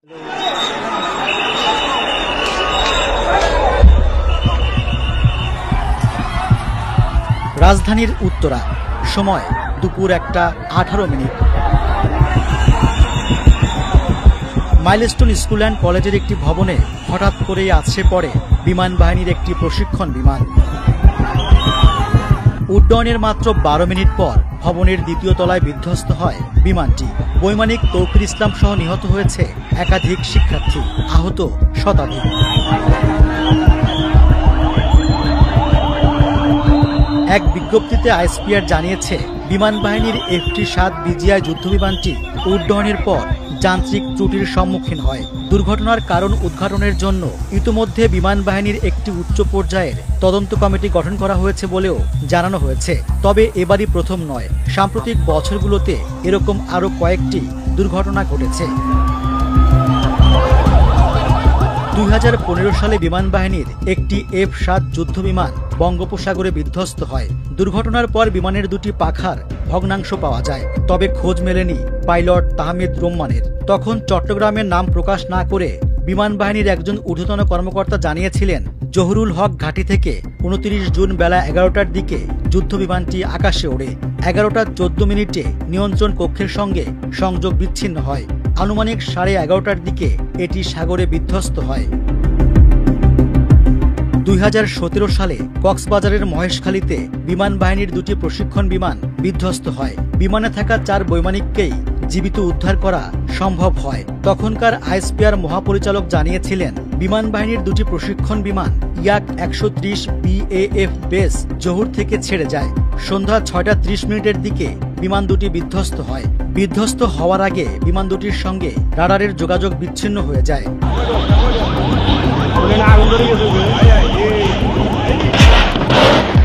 রাজধানীর উত্তরা, সময় দুপুর 1:18। মাইলস্টোন স্কুল অ্যান্ড কলেজের একটি ভবনে হঠাৎ করেই আছড়ে পড়ে বিমান বাহিনীর একটি প্রশিক্ষণ বিমান। উড্ডয়নের মাত্র 12 মিনিট পর ভবনের দ্বিতীয় তলায় বিধ্বস্ত হয় বিমানটি। বৈমানিক তৌকির ইসলাম সহ নিহত হয়েছে একাধিক শিক্ষার্থী, আহত শতাধিক। এক বিজ্ঞপ্তিতে আইএসপিআর জানিয়েছে, বিমান বাহিনীর F-7 বিজিআই যুদ্ধবিমানটি উড্ডয়নের পর যান্ত্রিক ত্রুটির সম্মুখীন হয়। দুর্ঘটনার কারণ উদ্ঘাটনের জন্য ইতিমধ্যে বিমান বাহিনীর একটি উচ্চ পর্যায়ের তদন্ত কমিটি গঠন করা হয়েছে বলেও জানানো হয়েছে। তবে এবারই প্রথম নয়, সাম্প্রতিক বছরগুলোতে এরকম আরও কয়েকটি দুর্ঘটনা ঘটেছে। 2015 সালে বিমান বাহিনীর একটি F-7 যুদ্ধবিমান বঙ্গোপসাগরে বিধ্বস্ত হয়। দুর্ঘটনার পর বিমানের দুটি পাখার ভগ্নাংশ পাওয়া যায়, তবে খোঁজ মেলেনি পাইলট তাহমিদ রোম্মানের। তখন চট্টগ্রামের নাম প্রকাশ না করে বিমান বাহিনীর একজন ঊর্ধ্বতন কর্মকর্তা জানিয়েছিলেন, জহুরুল হক ঘাঁটি থেকে 29 জুন বেলা 11টার দিকে যুদ্ধবিমানটি আকাশে ওড়ে। 11:14 নিয়ন্ত্রণ কক্ষের সঙ্গে সংযোগ বিচ্ছিন্ন হয়। আনুমানিক 11:30টার দিকে এটি সাগরে বিধ্বস্ত হয়। 2017 সালে কক্সবাজারের মহেশখালীতে বিমান বাহিনীর দুটি প্রশিক্ষণ বিমান বিধ্বস্ত হয়। বিমানে থাকা 4 বৈমানিককেই জীবিত উদ্ধার করা সম্ভব হয়। তখনকার আইএসপিআর মহাপরিচালক জানিয়েছিলেন, বিমান বাহিনীর দুটি প্রশিক্ষণ বিমান ইয়াক 130 BAF বেস জহুর থেকে ছেড়ে যায়। সন্ধ্যা 6:30 দিকে বিমান দুটি বিধ্বস্ত হয়। বিধ্বস্ত হওয়ার আগে বিমান দুটির সঙ্গে রাডারের যোগাযোগ বিচ্ছিন্ন হয়ে যায়।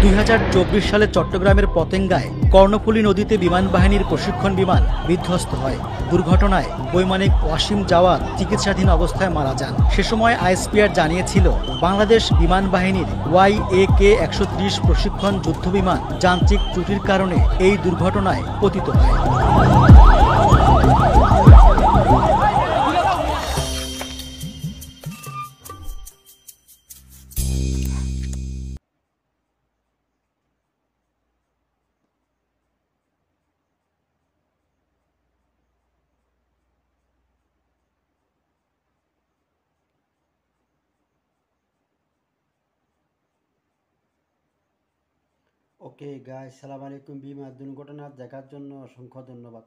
2024 সালে চট্টগ্রামের পতেঙ্গায় কর্ণফুলী নদীতে বিমান বাহিনীর প্রশিক্ষণ বিমান বিধ্বস্ত হয়। দুর্ঘটনায় বৈমানিক ওয়াসিম জাওয়াদ চিকিৎসাধীন অবস্থায় মারা যান। সে সময় আইএসপিআর জানিয়েছিল, বাংলাদেশ বিমান বাহিনীর YAK 130 প্রশিক্ষণ যুদ্ধবিমান যান্ত্রিক ত্রুটির কারণে এই দুর্ঘটনায় পতিত হয়। ওকে গাইস, সালাম আলাইকুম। বিমান দুর্ঘটনা দেখার জন্য অসংখ্য ধন্যবাদ।